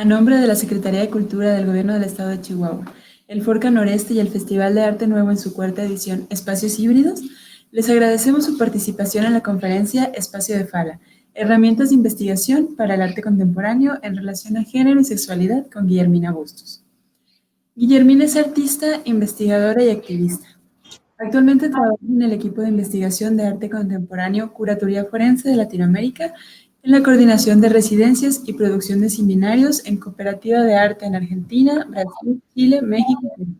A nombre de la Secretaría de Cultura del Gobierno del Estado de Chihuahua, el Forca Noreste y el Festival de Arte Nuevo en su cuarta edición Espacios Híbridos, les agradecemos su participación en la conferencia Espacio de Fala, herramientas de investigación para el arte contemporáneo en relación a género y sexualidad con Guillermina Bustos. Guillermina es artista, investigadora y activista. Actualmente trabaja en el equipo de investigación de arte contemporáneo Curatoría Forense de Latinoamérica en la coordinación de residencias y producción de seminarios en Cooperativa de Arte en Argentina, Brasil, Chile, México y Perú.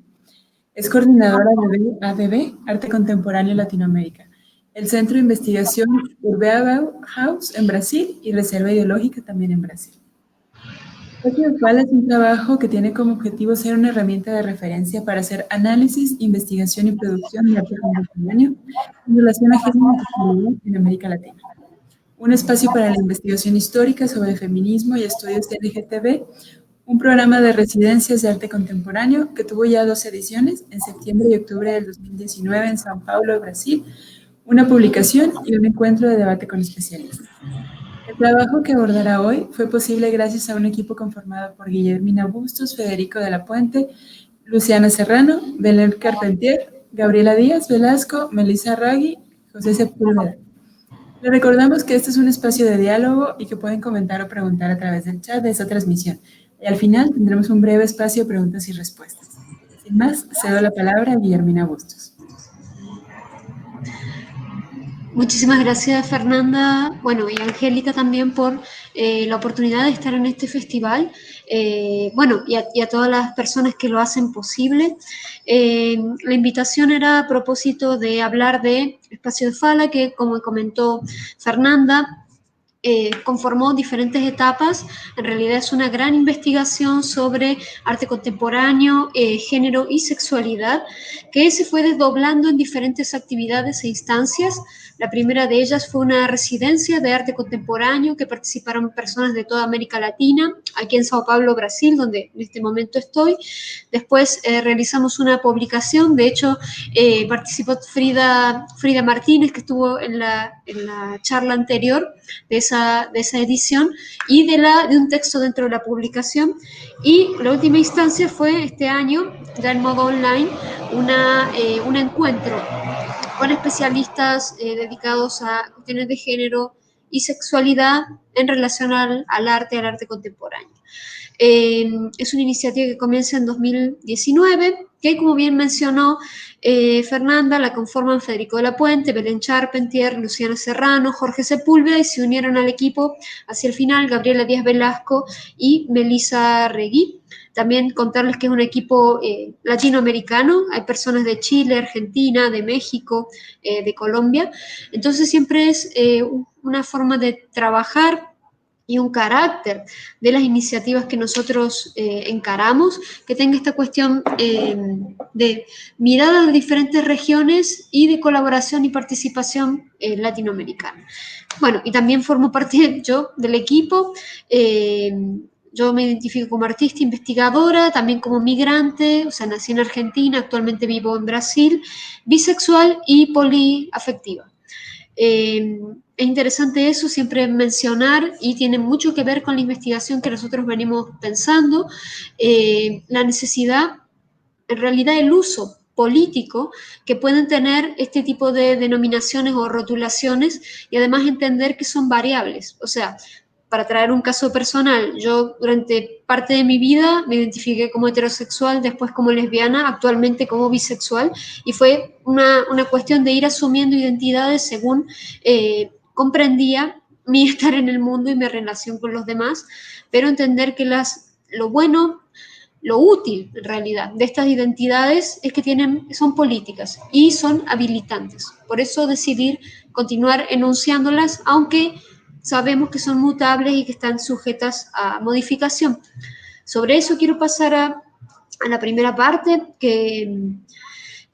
Es coordinadora de ADB, Arte Contemporáneo Latinoamérica, el Centro de Investigación Urbea House en Brasil y Reserva Ideológica también en Brasil. Espacio de Fala es un trabajo que tiene como objetivo ser una herramienta de referencia para hacer análisis, investigación y producción de arte contemporáneo en relación a género y sexualidad en América Latina. Un espacio para la investigación histórica sobre feminismo y estudios LGTB, un programa de residencias de arte contemporáneo que tuvo ya 2 ediciones, en septiembre y octubre del 2019 en São Paulo, Brasil, una publicación y un encuentro de debate con especialistas. El trabajo que abordará hoy fue posible gracias a un equipo conformado por Guillermina Bustos, Federico de la Puente, Luciana Serrano, Belén Carpentier, Gabriela Díaz Velasco, Melissa Raggi, José Sepúlveda. Le recordamos que este es un espacio de diálogo y que pueden comentar o preguntar a través del chat de esta transmisión. Y al final tendremos un breve espacio de preguntas y respuestas. Sin más, cedo la palabra a Guillermina Bustos. Muchísimas gracias, Fernanda, bueno, y Angélica también por la oportunidad de estar en este festival, bueno, y a todas las personas que lo hacen posible. La invitación era a propósito de hablar de Espacio de Fala, que como comentó Fernanda, conformó diferentes etapas. En realidad es una gran investigación sobre arte contemporáneo, género y sexualidad, que se fue desdoblando en diferentes actividades e instancias. La primera de ellas fue una residencia de arte contemporáneo que participaron personas de toda América Latina, aquí en Sao Paulo, Brasil, donde en este momento estoy. Después realizamos una publicación, de hecho participó Frida Martínez, que estuvo en la charla anterior de esa edición, y de un texto dentro de la publicación. Y la última instancia fue este año, ya en modo online, un encuentro con especialistas dedicados a cuestiones de género y sexualidad en relación al arte contemporáneo. Es una iniciativa que comienza en 2019, que como bien mencionó Fernanda, la conforman Federico de la Puente, Belén Charpentier, Luciana Serrano, Jorge Sepúlveda, y se unieron al equipo hacia el final Gabriela Díaz Velasco y Melissa Raggi. También contarles que es un equipo latinoamericano, hay personas de Chile, Argentina, de México, de Colombia. Entonces siempre es una forma de trabajar y un carácter de las iniciativas que nosotros encaramos, que tenga esta cuestión de mirada de diferentes regiones y de colaboración y participación latinoamericana. Bueno, y también formo parte yo del equipo. Yo me identifico como artista investigadora, también como migrante, o sea, nací en Argentina, actualmente vivo en Brasil, bisexual y poliafectiva. Es interesante eso, siempre mencionar, y tiene mucho que ver con la investigación que nosotros venimos pensando, la necesidad, en realidad el uso político que pueden tener este tipo de denominaciones o rotulaciones, y además entender que son variables. O sea, para traer un caso personal, yo durante parte de mi vida me identifiqué como heterosexual, después como lesbiana, actualmente como bisexual, y fue una cuestión de ir asumiendo identidades según comprendía mi estar en el mundo y mi relación con los demás, pero entender que lo bueno, lo útil en realidad de estas identidades es que son políticas y son habilitantes. Por eso decidir continuar enunciándolas, aunque sabemos que son mutables y que están sujetas a modificación. Sobre eso quiero pasar a la primera parte, que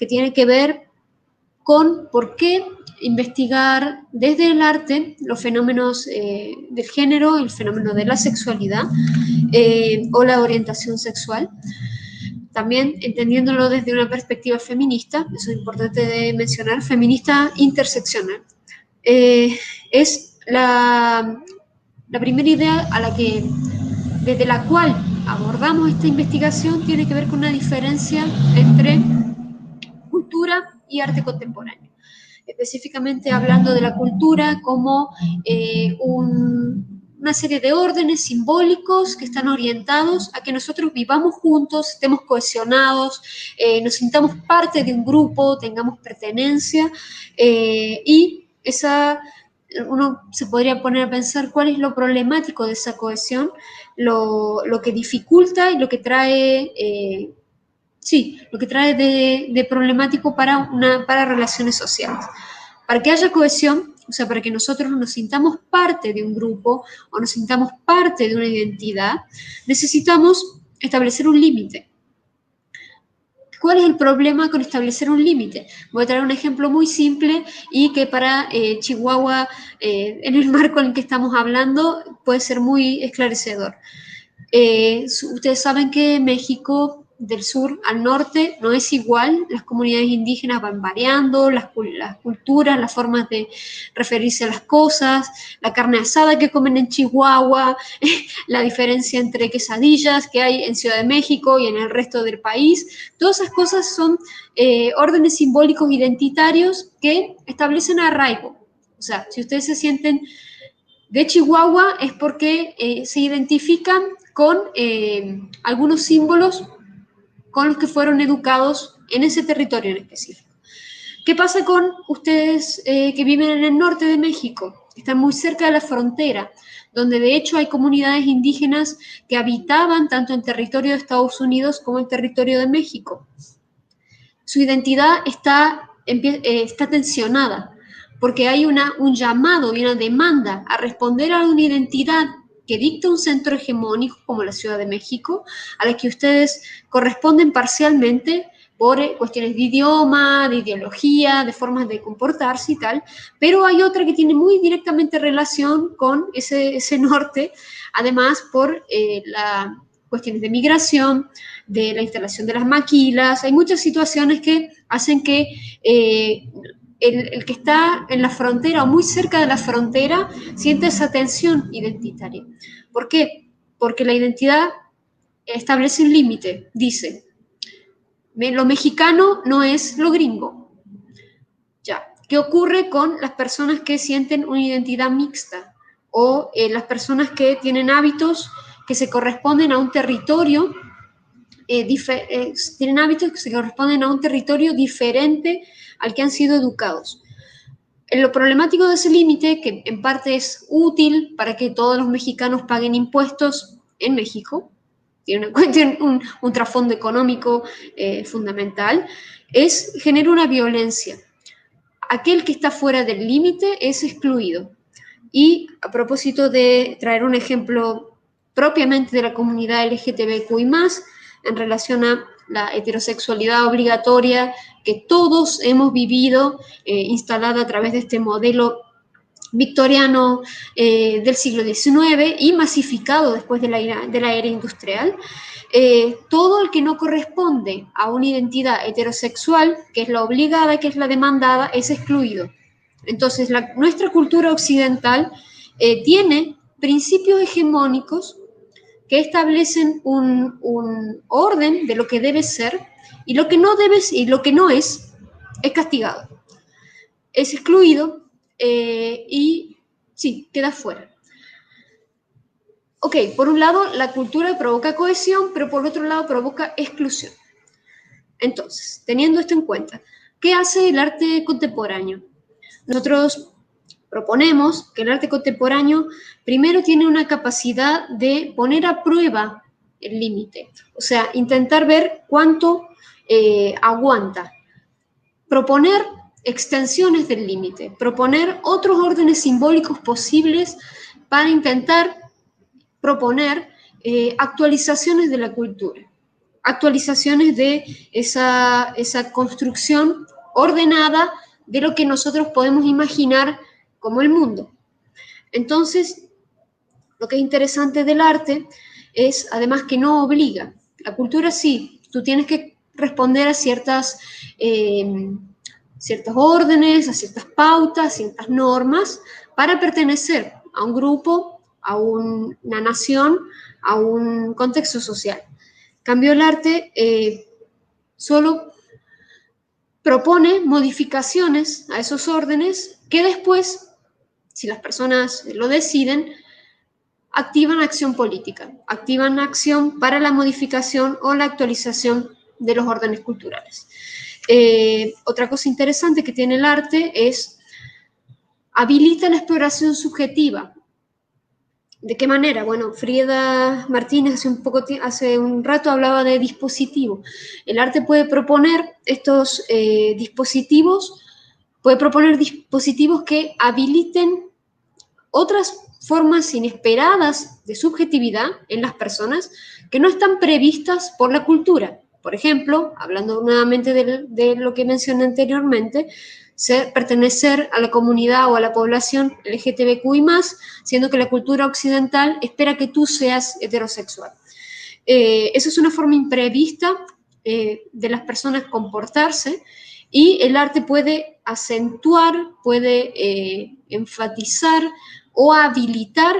tiene que ver con por qué investigar desde el arte los fenómenos del género, el fenómeno de la sexualidad o la orientación sexual. También entendiéndolo desde una perspectiva feminista, eso es importante de mencionar, feminista interseccional. Es la primera idea a la que desde la cual abordamos esta investigación tiene que ver con una diferencia entre cultura y arte contemporáneo. Específicamente hablando de la cultura como una serie de órdenes simbólicos que están orientados a que nosotros vivamos juntos, estemos cohesionados, nos sintamos parte de un grupo, tengamos pertenencia, y uno se podría poner a pensar cuál es lo problemático de esa cohesión, lo que dificulta y lo que trae, lo que trae de problemático para relaciones sociales. Para que haya cohesión, o sea, para que nosotros nos sintamos parte de un grupo o nos sintamos parte de una identidad, necesitamos establecer un límite. ¿Cuál es el problema con establecer un límite? Voy a traer un ejemplo muy simple y que para Chihuahua, en el marco en el que estamos hablando, puede ser muy esclarecedor. Ustedes saben que México, del sur al norte, no es igual, las comunidades indígenas van variando, las culturas, las formas de referirse a las cosas, la carne asada que comen en Chihuahua, la diferencia entre quesadillas que hay en Ciudad de México y en el resto del país, todas esas cosas son órdenes simbólicos identitarios que establecen arraigo. O sea, si ustedes se sienten de Chihuahua es porque se identifican con algunos símbolos con los que fueron educados en ese territorio en específico. ¿Qué pasa con ustedes que viven en el norte de México? Están muy cerca de la frontera, donde de hecho hay comunidades indígenas que habitaban tanto en territorio de Estados Unidos como en territorio de México. Su identidad está tensionada, porque hay un llamado y una demanda a responder a una identidad que dicta un centro hegemónico como la Ciudad de México, a la que ustedes corresponden parcialmente por cuestiones de idioma, de ideología, de formas de comportarse y tal, pero hay otra que tiene muy directamente relación con ese norte, además por las cuestiones de migración, de la instalación de las maquilas. Hay muchas situaciones que hacen que el que está en la frontera o muy cerca de la frontera siente esa tensión identitaria. ¿Por qué? Porque la identidad establece un límite, dice, lo mexicano no es lo gringo. Ya, ¿qué ocurre con las personas que sienten una identidad mixta? O las personas que tienen hábitos que se corresponden a un territorio, tienen hábitos que se corresponden a un territorio diferente al que han sido educados. Lo problemático de ese límite, que en parte es útil para que todos los mexicanos paguen impuestos en México, tiene un trasfondo económico fundamental, genera una violencia. Aquel que está fuera del límite es excluido. Y a propósito de traer un ejemplo propiamente de la comunidad LGTBQI+, en relación a la heterosexualidad obligatoria que todos hemos vivido, instalada a través de este modelo victoriano del siglo XIX y masificado después de la era industrial, todo el que no corresponde a una identidad heterosexual, que es la obligada, que es la demandada, es excluido. Entonces, nuestra cultura occidental tiene principios hegemónicos que establecen un orden de lo que debe ser, y lo que no debe y lo que no es castigado, es excluido y sí, queda fuera. Ok, por un lado la cultura provoca cohesión, pero por otro lado provoca exclusión. Entonces, teniendo esto en cuenta, ¿qué hace el arte contemporáneo? Nosotros proponemos que el arte contemporáneo primero tiene una capacidad de poner a prueba el límite, o sea, intentar ver cuánto aguanta, proponer extensiones del límite, proponer otros órdenes simbólicos posibles para intentar proponer actualizaciones de la cultura, actualizaciones de esa construcción ordenada de lo que nosotros podemos imaginar como el mundo. Entonces, lo que es interesante del arte es, además, que no obliga. La cultura sí, tú tienes que responder a ciertos órdenes, a ciertas pautas, ciertas normas, para pertenecer a un grupo, a una nación, a un contexto social. En cambio, el arte solo propone modificaciones a esos órdenes que después, si las personas lo deciden, activan acción política, activan acción para la modificación o la actualización de los órdenes culturales. Otra cosa interesante que tiene el arte es habilita la exploración subjetiva. ¿De qué manera? Bueno, Frida Martínez hace un rato hablaba de dispositivo. El arte puede proponer estos dispositivos, puede proponer dispositivos que habiliten otras formas inesperadas de subjetividad en las personas que no están previstas por la cultura. Por ejemplo, hablando nuevamente de lo que mencioné anteriormente, pertenecer a la comunidad o a la población LGTBQI+, siendo que la cultura occidental espera que tú seas heterosexual. Esa es una forma imprevista de las personas comportarse, y el arte puede acentuar, puede enfatizar o habilitar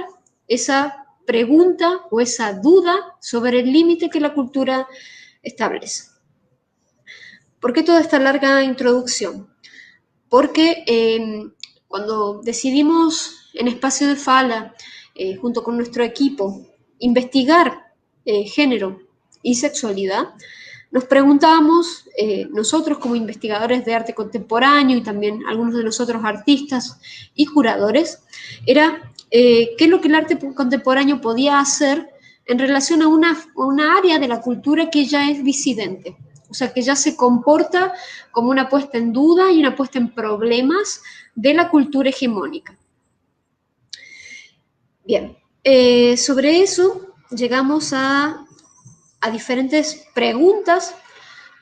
esa pregunta o esa duda sobre el límite que la cultura establece. ¿Por qué toda esta larga introducción? Porque cuando decidimos en Espacio de Fala, junto con nuestro equipo, investigar género y sexualidad, nos preguntábamos, nosotros como investigadores de arte contemporáneo y también algunos de nosotros artistas y curadores, era qué es lo que el arte contemporáneo podía hacer en relación a una área de la cultura que ya es disidente, o sea, que ya se comporta como una puesta en duda y una puesta en problemas de la cultura hegemónica. Bien, sobre eso llegamos a diferentes preguntas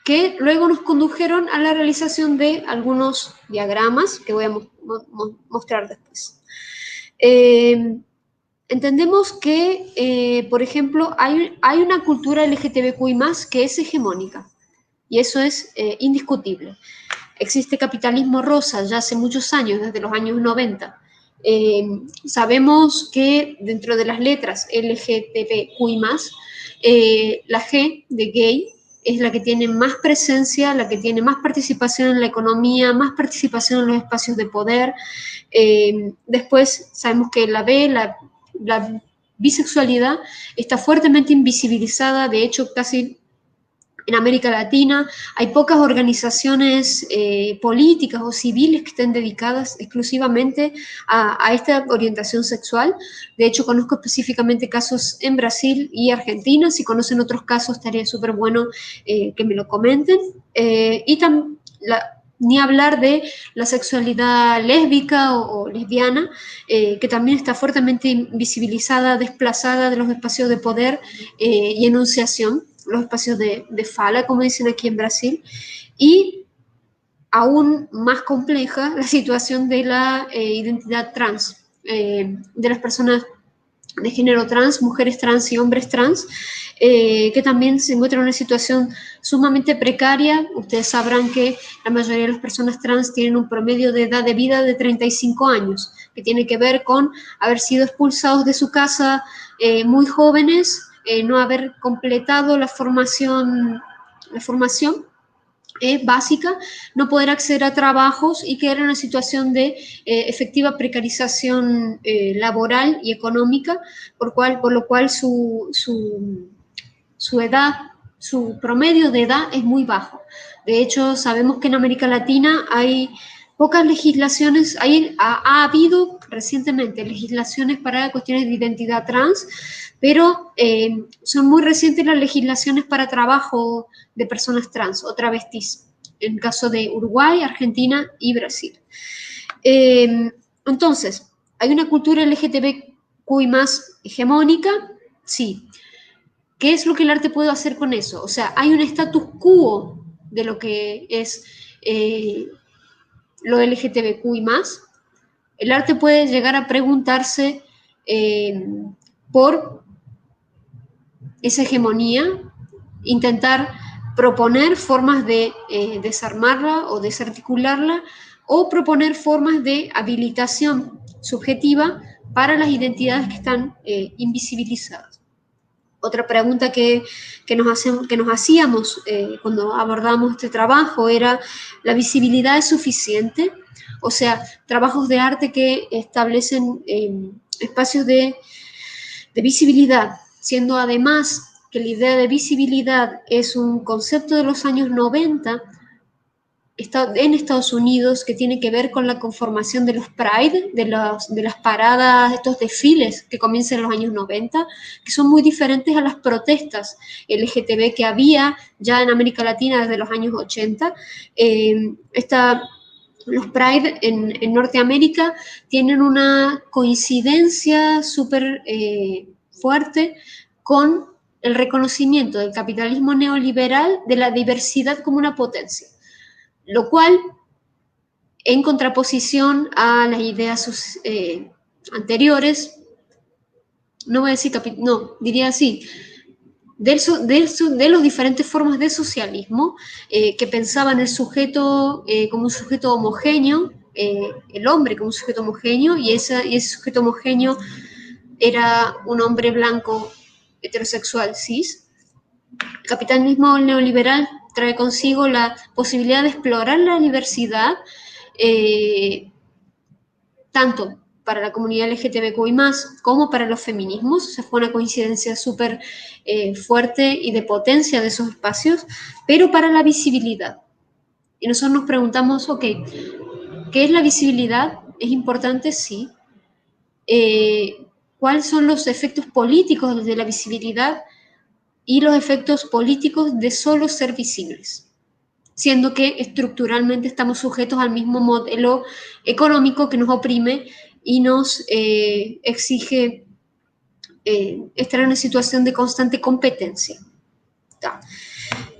que luego nos condujeron a la realización de algunos diagramas que voy a mostrar después. Entendemos que, por ejemplo, hay una cultura LGTBQI+, que es hegemónica, y eso es indiscutible. Existe capitalismo rosa ya hace muchos años, desde los años 90. Sabemos que dentro de las letras LGTBQI+, la G de gay es la que tiene más presencia, la que tiene más participación en la economía, más participación en los espacios de poder. Después sabemos que la B, la bisexualidad, está fuertemente invisibilizada. De hecho, casi en América Latina hay pocas organizaciones políticas o civiles que estén dedicadas exclusivamente a esta orientación sexual. De hecho, conozco específicamente casos en Brasil y Argentina. Si conocen otros casos, estaría súper bueno que me lo comenten. Ni hablar de la sexualidad lésbica o lesbiana, que también está fuertemente invisibilizada, desplazada de los espacios de poder y enunciación, los espacios de fala, como dicen aquí en Brasil, y aún más compleja la situación de la identidad trans, de las personas de género trans, mujeres trans y hombres trans, que también se encuentran en una situación sumamente precaria. Ustedes sabrán que la mayoría de las personas trans tienen un promedio de edad de vida de 35 años, que tiene que ver con haber sido expulsados de su casa muy jóvenes, no haber completado la formación básica, no poder acceder a trabajos y quedar en una situación de efectiva precarización laboral y económica, por lo cual su edad, su promedio de edad es muy bajo. De hecho, sabemos que en América Latina hay pocas legislaciones, ha habido recientemente legislaciones para cuestiones de identidad trans, pero son muy recientes las legislaciones para trabajo de personas trans o travestis, en el caso de Uruguay, Argentina y Brasil. Entonces, ¿hay una cultura LGTBQI+ hegemónica? Sí. ¿Qué es lo que el arte puede hacer con eso? O sea, hay un status quo de lo que es lo LGTBQI+. El arte puede llegar a preguntarse por esa hegemonía, intentar proponer formas de desarmarla o desarticularla, o proponer formas de habilitación subjetiva para las identidades que están invisibilizadas. Otra pregunta que nos hacíamos cuando abordamos este trabajo era, ¿la visibilidad es suficiente? O sea, trabajos de arte que establecen espacios de visibilidad, siendo además que la idea de visibilidad es un concepto de los años 90 en Estados Unidos, que tiene que ver con la conformación de los Pride, de las paradas, de estos desfiles que comienzan en los años 90, que son muy diferentes a las protestas LGTB que había ya en América Latina desde los años 80. Los Pride en Norteamérica tienen una coincidencia súper fuerte con el reconocimiento del capitalismo neoliberal de la diversidad como una potencia, lo cual, en contraposición a las ideas anteriores, no voy a decir diría así, de las diferentes formas de socialismo, que pensaban el sujeto como un sujeto homogéneo, el hombre como un sujeto homogéneo, y ese sujeto homogéneo era un hombre blanco heterosexual cis. El capitalismo neoliberal trae consigo la posibilidad de explorar la diversidad, tanto para la comunidad LGTBQI+, como para los feminismos. O sea, fue una coincidencia súper fuerte y de potencia de esos espacios, pero para la visibilidad. Y nosotros nos preguntamos, ok, ¿qué es la visibilidad? ¿Es importante? Sí. ¿Cuáles son los efectos políticos de la visibilidad y los efectos políticos de solo ser visibles? Siendo que estructuralmente estamos sujetos al mismo modelo económico que nos oprime y nos exige estar en una situación de constante competencia.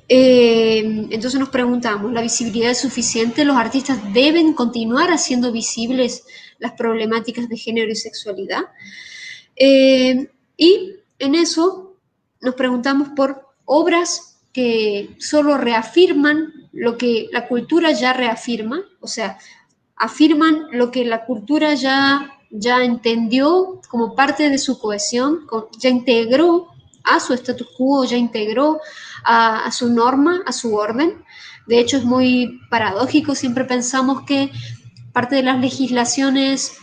Entonces nos preguntamos, ¿la visibilidad es suficiente? ¿Los artistas deben continuar haciendo visibles las problemáticas de género y sexualidad? Y en eso nos preguntamos por obras que solo reafirman lo que la cultura ya reafirma, o sea, afirman lo que la cultura ya entendió como parte de su cohesión, ya integró a su status quo, ya integró a su norma, a su orden. De hecho, es muy paradójico, siempre pensamos que parte de las legislaciones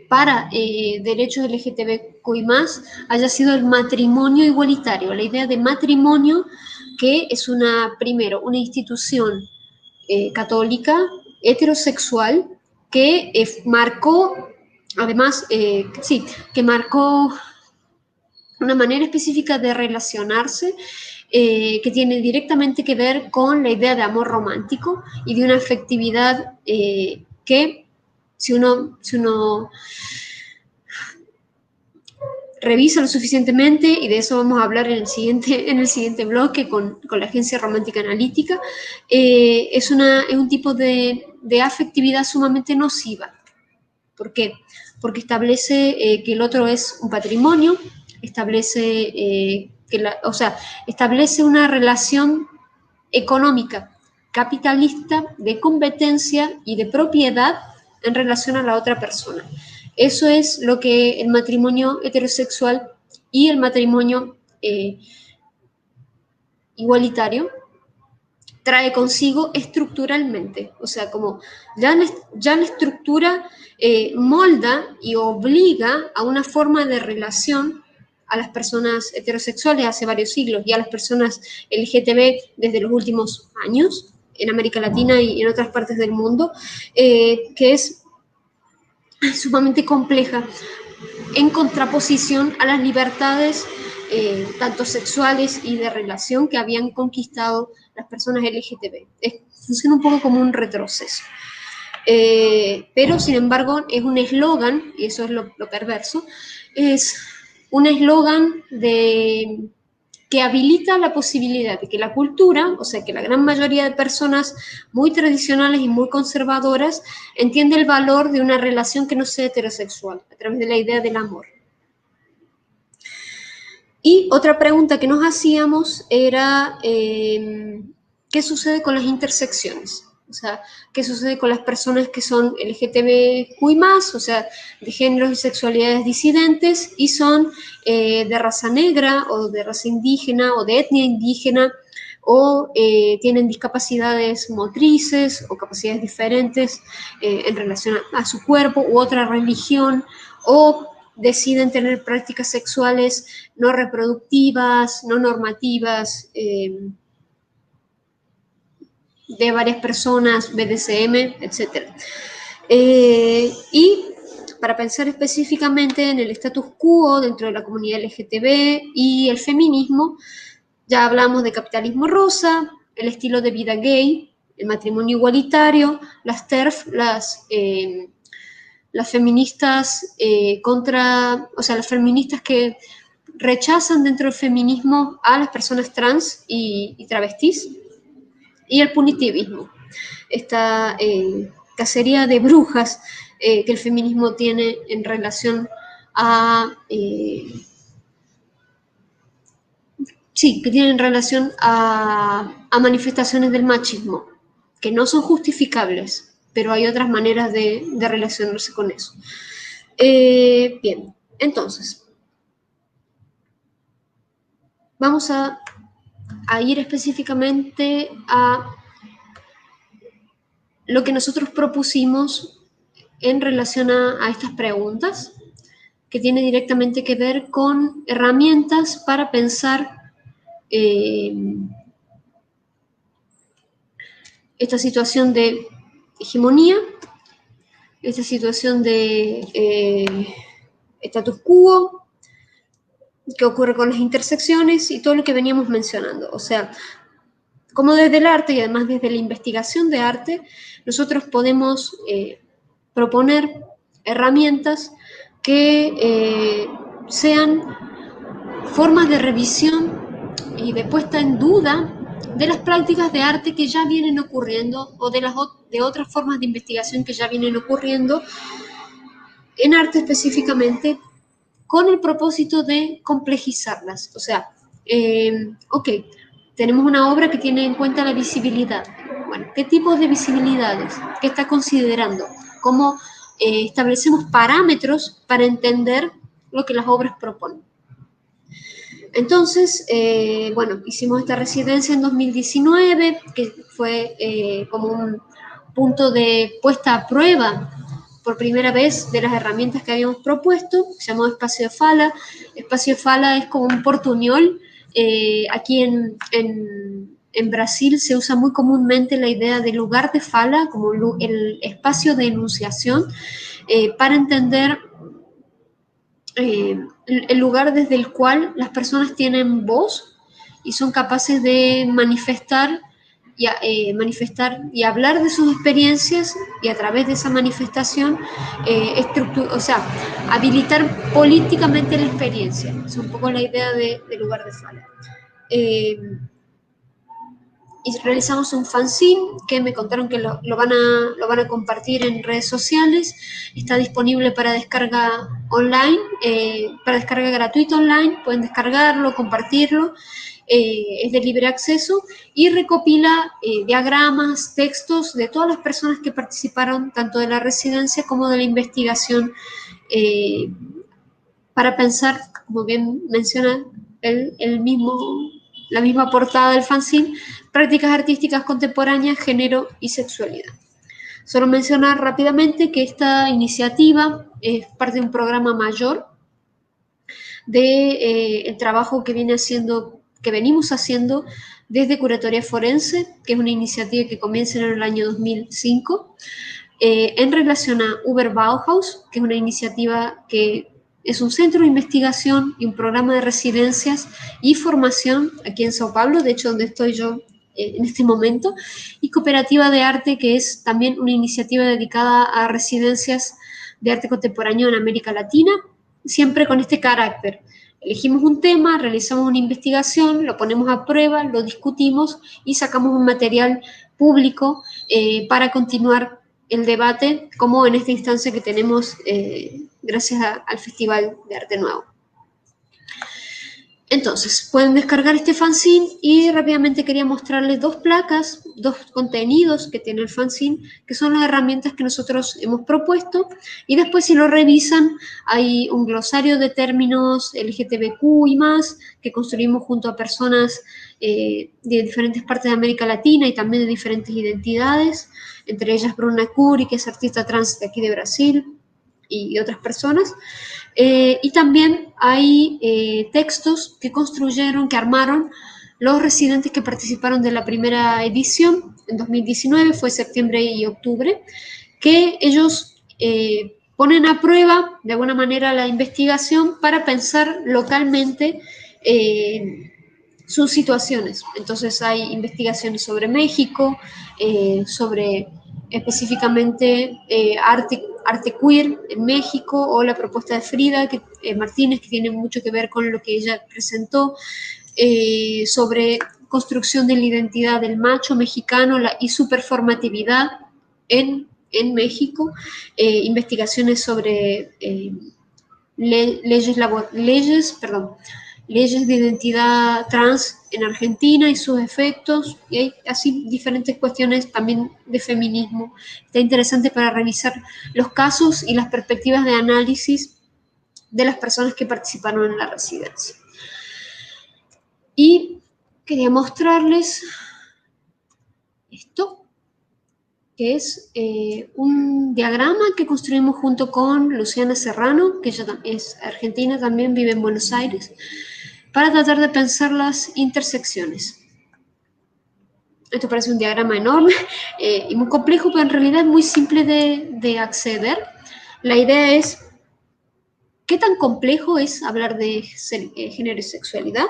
para derechos LGTBQI+, haya sido el matrimonio igualitario, la idea de matrimonio, que es primero una institución católica, heterosexual, que marcó, además, que marcó una manera específica de relacionarse, que tiene directamente que ver con la idea de amor romántico y de una afectividad que, si uno revisa lo suficientemente, y de eso vamos a hablar en el siguiente bloque con la Agencia Romántica Analítica, es un tipo de afectividad sumamente nociva. ¿Por qué? Porque establece que el otro es un patrimonio, establece una relación económica, capitalista, de competencia y de propiedad en relación a la otra persona. Eso es lo que el matrimonio heterosexual y el matrimonio igualitario trae consigo estructuralmente. O sea, como ya la estructura molda y obliga a una forma de relación a las personas heterosexuales hace varios siglos y a las personas LGTB desde los últimos años en América Latina y en otras partes del mundo, que es sumamente compleja, en contraposición a las libertades tanto sexuales y de relación que habían conquistado las personas LGTB. Funciona un poco como un retroceso. Pero, sin embargo, es un eslogan, y eso es lo perverso, es un eslogan que habilita la posibilidad de que la cultura, o sea, que la gran mayoría de personas muy tradicionales y muy conservadoras entiende el valor de una relación que no sea heterosexual, a través de la idea del amor. Y otra pregunta que nos hacíamos era, ¿qué sucede con las intersecciones? O sea, ¿qué sucede con las personas que son LGTBQI+, o sea, de géneros y sexualidades disidentes y son de raza negra o de raza indígena o de etnia indígena o tienen discapacidades motrices o capacidades diferentes en relación a su cuerpo u otra religión o deciden tener prácticas sexuales no reproductivas, no normativas, de varias personas, BDSM, etc. Y para pensar específicamente en el status quo dentro de la comunidad LGTB y el feminismo, ya hablamos de capitalismo rosa, el estilo de vida gay, el matrimonio igualitario, las TERF, las feministas las feministas que rechazan dentro del feminismo a las personas trans y travestis, y el punitivismo, esta cacería de brujas que el feminismo tiene en relación a que tienen en relación a manifestaciones del machismo, que no son justificables, pero hay otras maneras de relacionarse con eso. Bien, entonces, vamos a ir específicamente a lo que nosotros propusimos en relación a estas preguntas, que tiene directamente que ver con herramientas para pensar esta situación de hegemonía, esta situación de status quo, que ocurre con las intersecciones y todo lo que veníamos mencionando. O sea, como desde el arte y además desde la investigación de arte, nosotros podemos proponer herramientas que sean formas de revisión y de puesta en duda de las prácticas de arte que ya vienen ocurriendo o de otras formas de investigación que ya vienen ocurriendo en arte específicamente, con el propósito de complejizarlas. O sea, tenemos una obra que tiene en cuenta la visibilidad. Bueno, ¿qué tipos de visibilidades? ¿Qué está considerando? ¿Cómo establecemos parámetros para entender lo que las obras proponen? Entonces, hicimos esta residencia en 2019, que fue como un punto de puesta a prueba por primera vez de las herramientas que habíamos propuesto. Se llamó Espacio de Fala. Espacio de Fala es como un portuñol. Aquí en Brasil se usa muy comúnmente la idea de lugar de fala como el espacio de enunciación para entender el lugar desde el cual las personas tienen voz y son capaces de manifestar y hablar de sus experiencias, y a través de esa manifestación habilitar políticamente la experiencia. Es un poco la idea de lugar de fala. Y realizamos un fanzine que me contaron que lo van a compartir en redes sociales. Está disponible para descarga online, para descarga gratuita online. Pueden descargarlo, compartirlo. Es de libre acceso y recopila diagramas, textos de todas las personas que participaron tanto de la residencia como de la investigación, para pensar, como bien menciona la misma portada del fanzine, prácticas artísticas contemporáneas, género y sexualidad. Solo mencionar rápidamente que esta iniciativa es parte de un programa mayor de el trabajo que venimos haciendo desde Curatoria Forense, que es una iniciativa que comienza en el año 2005, en relación a Uber Bauhaus, que es una iniciativa que es un centro de investigación y un programa de residencias y formación aquí en Sao Paulo, de hecho donde estoy yo en este momento, y Cooperativa de Arte, que es también una iniciativa dedicada a residencias de arte contemporáneo en América Latina, siempre con este carácter. Elegimos un tema, realizamos una investigación, lo ponemos a prueba, lo discutimos y sacamos un material público para continuar el debate, como en esta instancia que tenemos gracias al Festival de Arte Nuevo. Entonces, pueden descargar este fanzine y rápidamente quería mostrarles dos placas, dos contenidos que tiene el fanzine, que son las herramientas que nosotros hemos propuesto. Y después, si lo revisan, hay un glosario de términos LGTBQ y más, que construimos junto a personas de diferentes partes de América Latina y también de diferentes identidades, entre ellas Bruna Curi, que es artista trans de aquí de Brasil, y otras personas. Y también hay textos que construyeron, que armaron los residentes que participaron de la primera edición en 2019, fue septiembre y octubre, que ellos ponen a prueba de alguna manera la investigación para pensar localmente sus situaciones. Entonces hay investigaciones sobre México, sobre específicamente arte queer en México, o la propuesta de Frida Martínez, que tiene mucho que ver con lo que ella presentó, sobre construcción de la identidad del macho mexicano y su performatividad en México, investigaciones sobre leyes de identidad trans en Argentina y sus efectos, y hay así diferentes cuestiones también de feminismo. Está interesante para revisar los casos y las perspectivas de análisis de las personas que participaron en la residencia. Y quería mostrarles esto, que es un diagrama que construimos junto con Luciana Serrano, que ella es argentina, también vive en Buenos Aires, para tratar de pensar las intersecciones. Esto parece un diagrama enorme y muy complejo, pero en realidad es muy simple de acceder. La idea es, ¿qué tan complejo es hablar de género y sexualidad?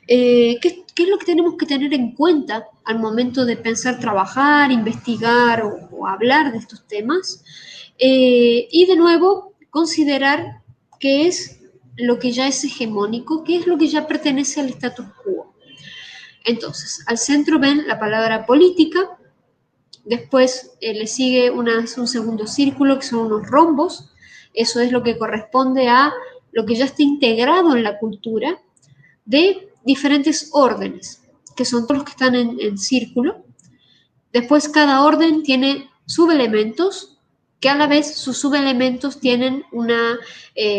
¿Qué es lo que tenemos que tener en cuenta al momento de pensar, trabajar, investigar o hablar de estos temas? Y de nuevo, considerar qué es lo que ya es hegemónico, qué es lo que ya pertenece al status quo. Entonces, al centro ven la palabra política, después le sigue un segundo círculo, que son unos rombos. Eso es lo que corresponde a lo que ya está integrado en la cultura de diferentes órdenes, que son todos los que están en círculo. Después cada orden tiene subelementos, que a la vez sus subelementos tienen una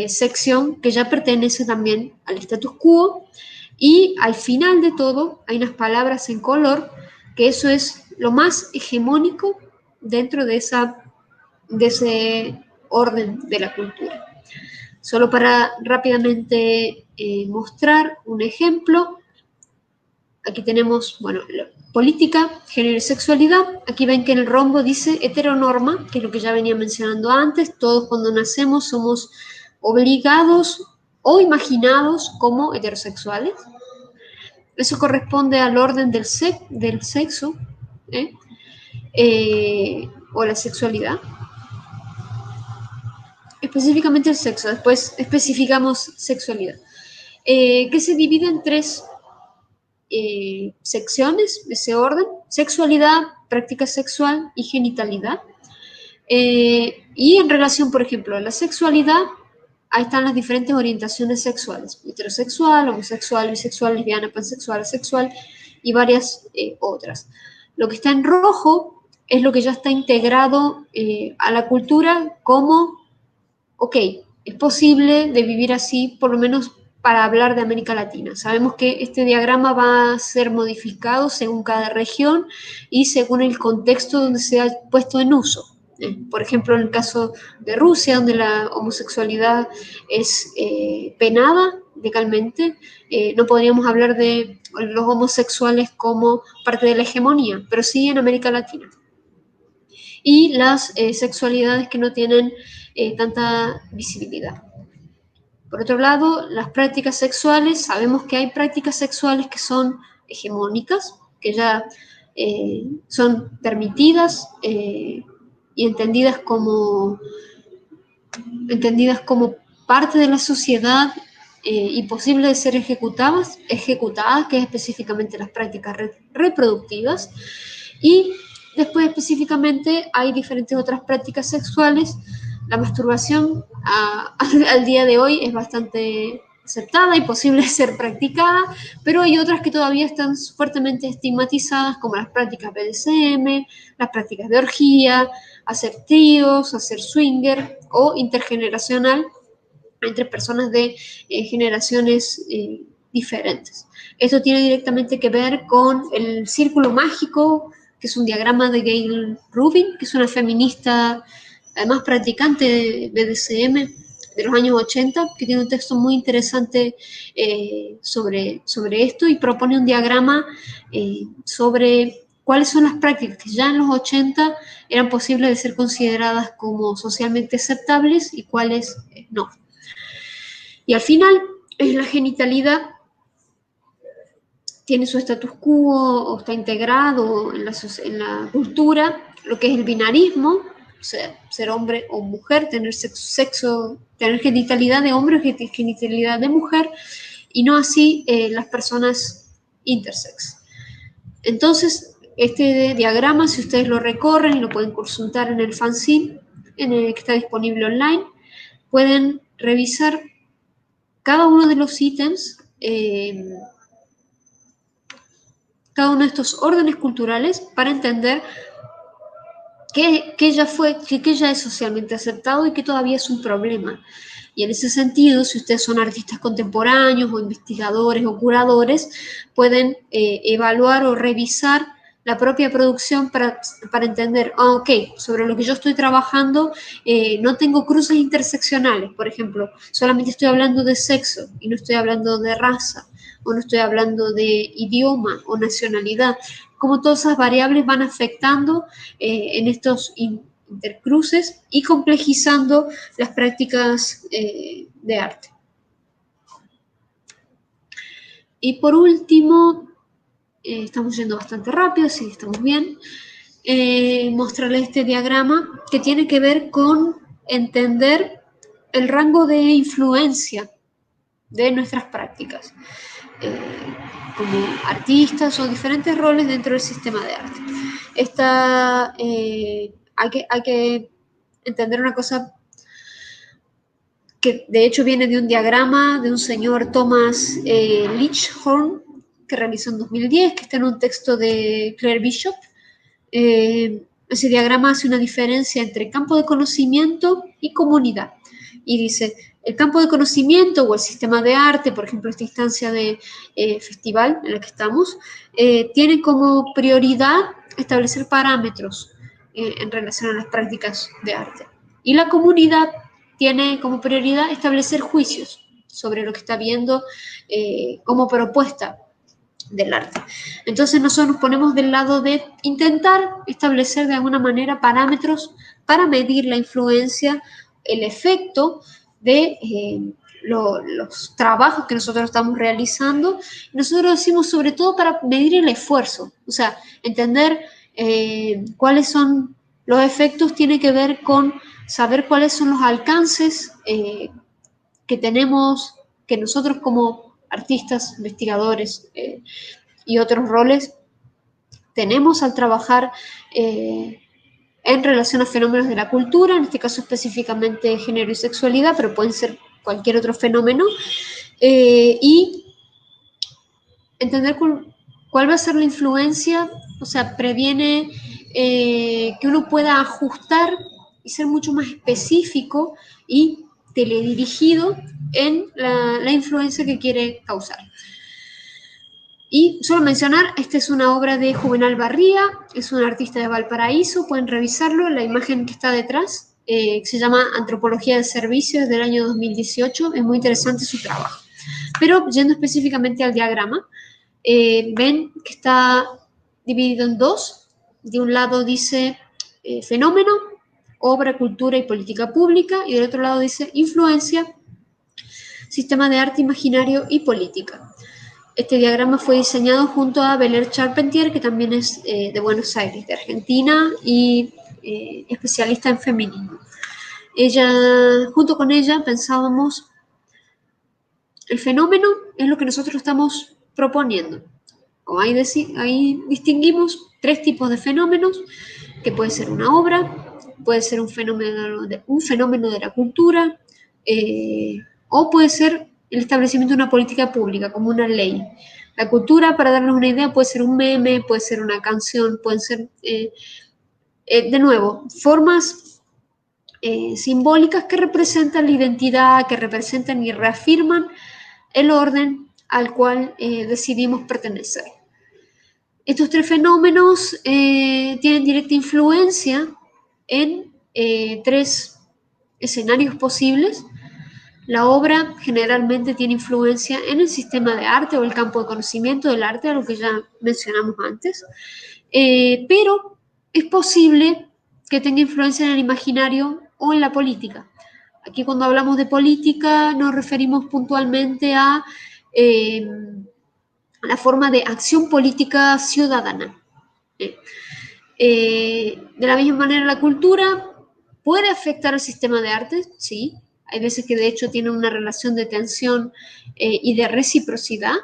sección que ya pertenece también al status quo, y al final de todo hay unas palabras en color, que eso es lo más hegemónico dentro de ese orden de la cultura. Solo para rápidamente mostrar un ejemplo, aquí tenemos, bueno, política, género y sexualidad. Aquí ven que en el rombo dice heteronorma, que es lo que ya venía mencionando antes. Todos cuando nacemos somos obligados o imaginados como heterosexuales. Eso corresponde al orden del sexo o la sexualidad. Específicamente el sexo, después especificamos sexualidad, que se divide en tres secciones, ese orden: sexualidad, práctica sexual y genitalidad. Y en relación, por ejemplo, a la sexualidad, ahí están las diferentes orientaciones sexuales: heterosexual, homosexual, bisexual, lesbiana, pansexual, asexual y varias otras. Lo que está en rojo es lo que ya está integrado a la cultura como, ok, es posible de vivir así, por lo menos para hablar de América Latina. Sabemos que este diagrama va a ser modificado según cada región y según el contexto donde se ha puesto en uso. Por ejemplo, en el caso de Rusia, donde la homosexualidad es penada legalmente, no podríamos hablar de los homosexuales como parte de la hegemonía, pero sí en América Latina. Y las sexualidades que no tienen tanta visibilidad. Por otro lado, las prácticas sexuales, sabemos que hay prácticas sexuales que son hegemónicas, que ya son permitidas y entendidas como parte de la sociedad y posible de ser ejecutadas, que es específicamente las prácticas reproductivas. Y después específicamente hay diferentes otras prácticas sexuales. La masturbación al día de hoy es bastante aceptada y posible de ser practicada, pero hay otras que todavía están fuertemente estigmatizadas, como las prácticas BDSM, las prácticas de orgía, hacer tríos, hacer swinger o intergeneracional entre personas de generaciones diferentes. Esto tiene directamente que ver con el círculo mágico, que es un diagrama de Gail Rubin, que es una feminista, además practicante de BDSM de los años 80, que tiene un texto muy interesante sobre esto y propone un diagrama sobre cuáles son las prácticas que ya en los 80 eran posibles de ser consideradas como socialmente aceptables y cuáles no. Y al final, la genitalidad tiene su status quo o está integrado en la cultura, lo que es el binarismo, o sea, ser hombre o mujer, tener sexo, tener genitalidad de hombre o genitalidad de mujer, y no así las personas intersex. Entonces, este diagrama, si ustedes lo recorren, lo pueden consultar en el fanzine, que está disponible online, pueden revisar cada uno de los ítems, cada uno de estos órdenes culturales para entender que ya es socialmente aceptado y que todavía es un problema. Y en ese sentido, si ustedes son artistas contemporáneos o investigadores o curadores, pueden evaluar o revisar la propia producción para entender, ok, sobre lo que yo estoy trabajando no tengo cruces interseccionales, por ejemplo, solamente estoy hablando de sexo y no estoy hablando de raza, o no estoy hablando de idioma o nacionalidad, cómo todas esas variables van afectando en estos intercruces y complejizando las prácticas de arte. Y por último, estamos yendo bastante rápido, sí, estamos bien, mostrarles este diagrama que tiene que ver con entender el rango de influencia de nuestras prácticas como artistas o diferentes roles dentro del sistema de arte. Hay que entender una cosa que de hecho viene de un diagrama de un señor Thomas Lichhorn, que realizó en 2010, que está en un texto de Claire Bishop. Ese diagrama hace una diferencia entre campo de conocimiento y comunidad. Y dice, el campo de conocimiento o el sistema de arte, por ejemplo, esta instancia de festival en la que estamos, tiene como prioridad establecer parámetros en relación a las prácticas de arte. Y la comunidad tiene como prioridad establecer juicios sobre lo que está viendo como propuesta del arte. Entonces nosotros nos ponemos del lado de intentar establecer de alguna manera parámetros para medir la influencia, el efecto de los trabajos que nosotros estamos realizando. Nosotros decimos sobre todo para medir el esfuerzo, o sea, entender cuáles son los efectos, tiene que ver con saber cuáles son los alcances que tenemos, que nosotros como artistas, investigadores y otros roles tenemos al trabajar en relación a fenómenos de la cultura, en este caso específicamente género y sexualidad, pero pueden ser cualquier otro fenómeno, y entender cuál va a ser la influencia, o sea, previene que uno pueda ajustar y ser mucho más específico y teledirigido en la influencia que quiere causar. Y solo mencionar, esta es una obra de Juvenal Barría, es un artista de Valparaíso, pueden revisarlo, la imagen que está detrás, se llama Antropología de Servicios, del año 2018, es muy interesante su trabajo. Pero yendo específicamente al diagrama, ven que está dividido en dos. De un lado dice fenómeno, obra, cultura y política pública, y del otro lado dice influencia, sistema de arte imaginario y política. Este diagrama fue diseñado junto a Belair Charpentier, que también es de Buenos Aires, de Argentina, y especialista en feminismo. Junto con ella pensábamos, el fenómeno es lo que nosotros estamos proponiendo. Como ahí distinguimos tres tipos de fenómenos, que puede ser una obra, puede ser un fenómeno de la cultura, o puede ser el establecimiento de una política pública, como una ley. La cultura, para darnos una idea, puede ser un meme, puede ser una canción, pueden ser, de nuevo, formas simbólicas que representan la identidad, que representan y reafirman el orden al cual decidimos pertenecer. Estos tres fenómenos tienen directa influencia en tres escenarios posibles. La obra generalmente tiene influencia en el sistema de arte o el campo de conocimiento del arte, a lo que ya mencionamos antes, pero es posible que tenga influencia en el imaginario o en la política. Aquí cuando hablamos de política nos referimos puntualmente a la forma de acción política ciudadana. De la misma manera, la cultura puede afectar al sistema de arte, sí. Hay veces que de hecho tiene una relación de tensión y de reciprocidad.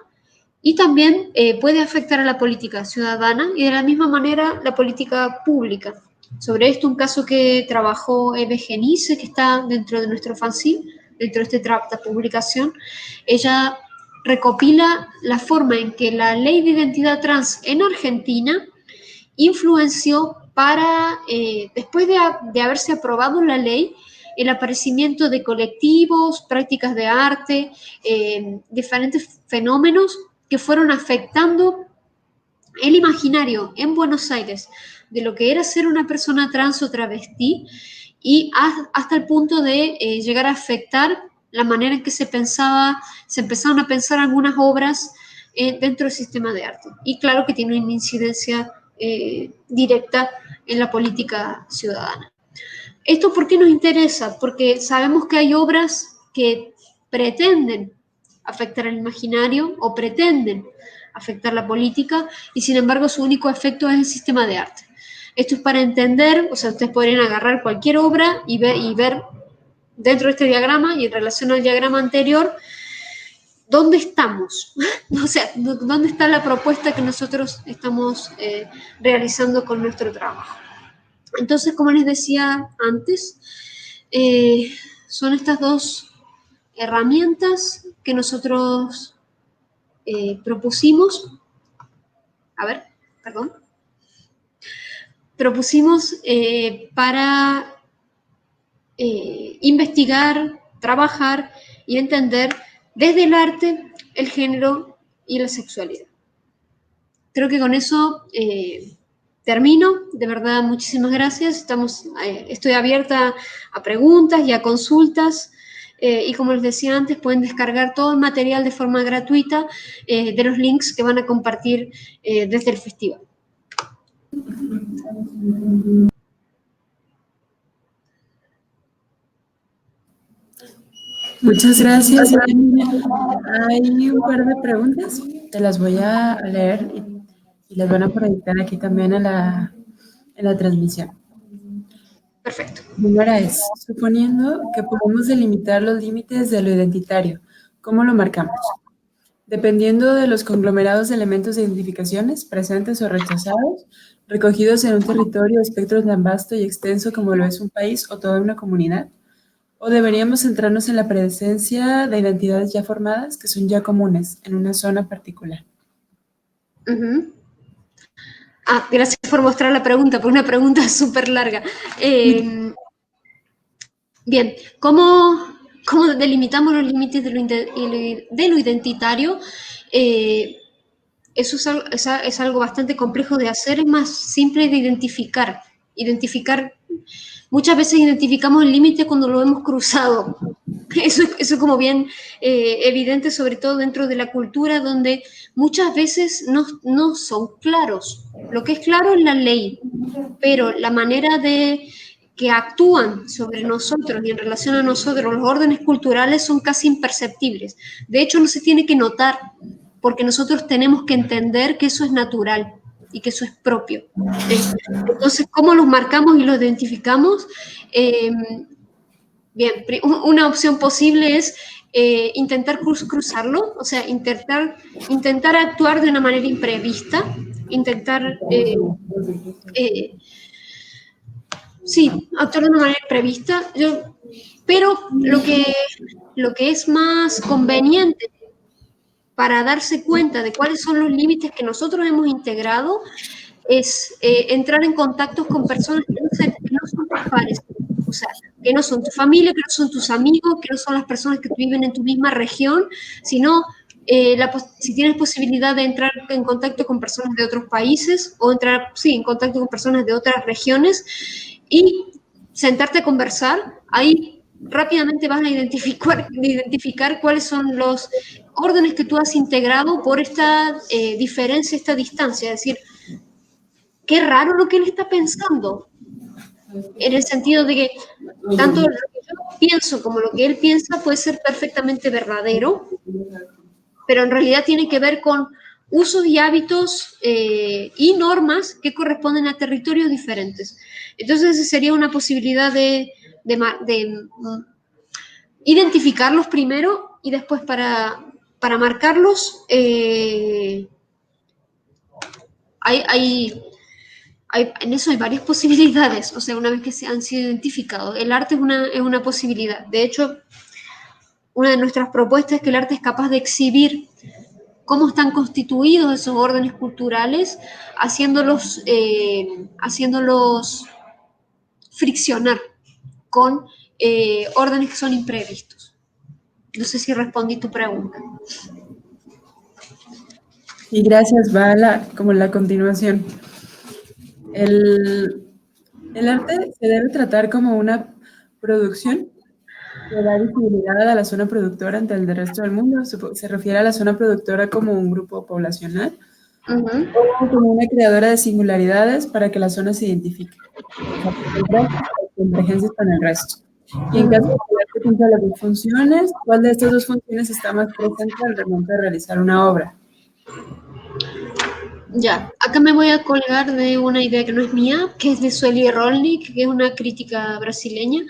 Y también puede afectar a la política ciudadana y de la misma manera la política pública. Sobre esto, un caso que trabajó Eve Genice, que está dentro de nuestro fanzine, dentro de esta publicación, ella recopila la forma en que la ley de identidad trans en Argentina influenció para, después de haberse aprobado la ley, el aparecimiento de colectivos, prácticas de arte, diferentes fenómenos que fueron afectando el imaginario en Buenos Aires de lo que era ser una persona trans o travesti y hasta el punto de llegar a afectar la manera en que se empezaron a pensar algunas obras dentro del sistema de arte. Y claro que tiene una incidencia directa en la política ciudadana. ¿Esto por qué nos interesa? Porque sabemos que hay obras que pretenden afectar el imaginario o pretenden afectar la política y sin embargo su único efecto es el sistema de arte. Esto es para entender, o sea, ustedes podrían agarrar cualquier obra y ver dentro de este diagrama y en relación al diagrama anterior dónde estamos, o sea, dónde está la propuesta que nosotros estamos realizando con nuestro trabajo. Entonces, como les decía antes, son estas dos herramientas que nosotros propusimos para investigar, trabajar y entender desde el arte, el género y la sexualidad. Creo que con eso termino. De verdad, muchísimas gracias. Estoy abierta a preguntas y a consultas. Y como les decía antes, pueden descargar todo el material de forma gratuita de los links que van a compartir desde el festival. Muchas gracias. Hay un par de preguntas, te las voy a leer y las van a proyectar aquí también en la transmisión. Perfecto. La primera es, suponiendo que podemos delimitar los límites de lo identitario, ¿cómo lo marcamos? Dependiendo de los conglomerados de elementos de identificaciones, presentes o rechazados, recogidos en un territorio o espectro tan vasto y extenso como lo es un país o toda una comunidad. ¿O deberíamos centrarnos en la presencia de identidades ya formadas que son ya comunes en una zona particular? Gracias por mostrar la pregunta, por una pregunta súper larga. Bien, ¿cómo delimitamos los límites de lo identitario? Eso es algo bastante complejo de hacer, es más simple de identificar. Muchas veces identificamos el límite cuando lo hemos cruzado. Eso es como bien evidente, sobre todo dentro de la cultura, donde muchas veces no son claros. Lo que es claro es la ley, pero la manera de que actúan sobre nosotros y en relación a nosotros, los órdenes culturales son casi imperceptibles. De hecho, no se tiene que notar, porque nosotros tenemos que entender que eso es natural y que eso es propio. Entonces, ¿cómo los marcamos y los identificamos? Bien, una opción posible es intentar cruzarlo, o sea, intentar actuar de una manera imprevista, actuar de una manera imprevista. Pero lo que es más conveniente para darse cuenta de cuáles son los límites que nosotros hemos integrado es entrar en contactos con personas que no son tus pares, o sea, que no son tu familia, que no son tus amigos, que no son las personas que viven en tu misma región, sino si tienes posibilidad de entrar en contacto con personas de otros países o entrar, sí, en contacto con personas de otras regiones y sentarte a conversar, ahí rápidamente vas a identificar cuáles son los órdenes que tú has integrado por esta diferencia, esta distancia, es decir, qué raro lo que él está pensando, en el sentido de que tanto lo que yo pienso como lo que él piensa puede ser perfectamente verdadero, pero en realidad tiene que ver con usos y hábitos y normas que corresponden a territorios diferentes. Entonces, esa sería una posibilidad de identificarlos primero y después para marcarlos en eso hay varias posibilidades, o sea, una vez que se han sido identificados. El arte es una posibilidad. De hecho, una de nuestras propuestas es que el arte es capaz de exhibir cómo están constituidos esos órdenes culturales, haciéndolos friccionar con órdenes que son imprevistos. No sé si respondí tu pregunta. Y gracias, va como la continuación. El arte se debe tratar como una producción que da visibilidad a la zona productora ante el del resto del mundo. Se refiere a la zona productora como un grupo poblacional o como una creadora de singularidades para que la zona se identifique. Convergencias con el resto. Y en caso de que el arte cumpla las dos funciones, ¿cuál de estas dos funciones está más presente al momento de realizar una obra? Ya, acá me voy a colgar de una idea que no es mía, que es de Sueli Rolnik, que es una crítica brasileña.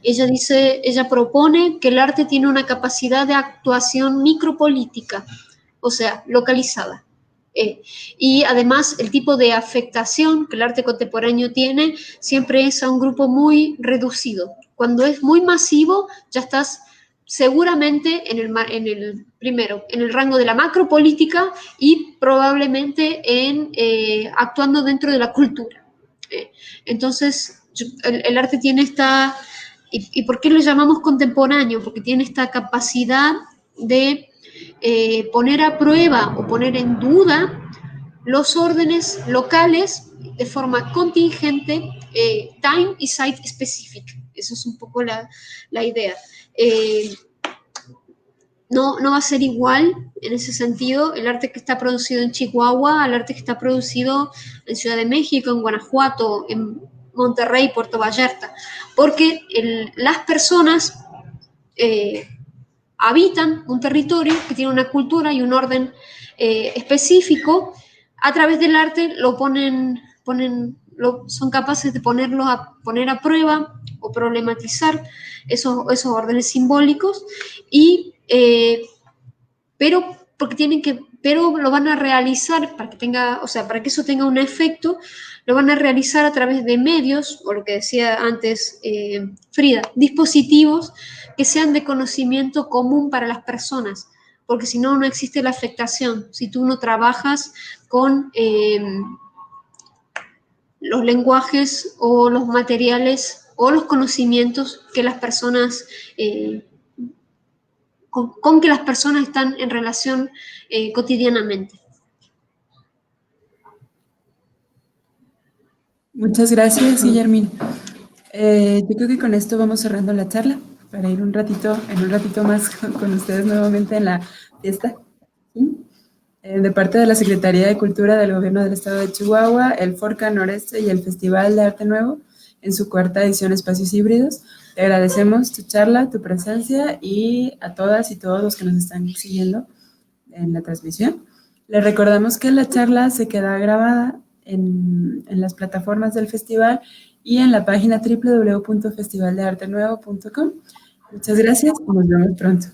Ella propone que el arte tiene una capacidad de actuación micropolítica, o sea, localizada. Y además el tipo de afectación que el arte contemporáneo tiene siempre es a un grupo muy reducido. Cuando es muy masivo, ya estás seguramente primero, en el rango de la macropolítica y probablemente actuando dentro de la cultura. Entonces, el arte tiene esta... ¿Y por qué lo llamamos contemporáneo? Porque tiene esta capacidad de poner a prueba o poner en duda los órdenes locales de forma contingente, time y site specific. Eso es un poco la idea. No va a ser igual en ese sentido el arte que está producido en Chihuahua al arte que está producido en Ciudad de México, en Guanajuato, en Monterrey, Puerto Vallarta, porque las personas habitan un territorio que tiene una cultura y un orden específico. A través del arte son capaces de poner a prueba o problematizar esos órdenes simbólicos pero lo van a realizar para que eso tenga un efecto, lo van a realizar a través de medios, o lo que decía antes Frida, dispositivos que sean de conocimiento común para las personas, porque si no, no existe la afectación. Si tú no trabajas con los lenguajes o los materiales o los conocimientos que las personas con que las personas están en relación cotidianamente. Muchas gracias, Guillermina. Yo creo que con esto vamos cerrando la charla para ir en un ratito más con ustedes nuevamente en la fiesta. ¿Sí? De parte de la Secretaría de Cultura del Gobierno del Estado de Chihuahua, el Forca Noreste y el Festival de Arte Nuevo en su cuarta edición Espacios Híbridos. Te agradecemos tu charla, tu presencia y a todas y todos los que nos están siguiendo en la transmisión. Les recordamos que la charla se queda grabada en las plataformas del festival y en la página www.festivaldeartenuevo.com. Muchas gracias y nos vemos pronto.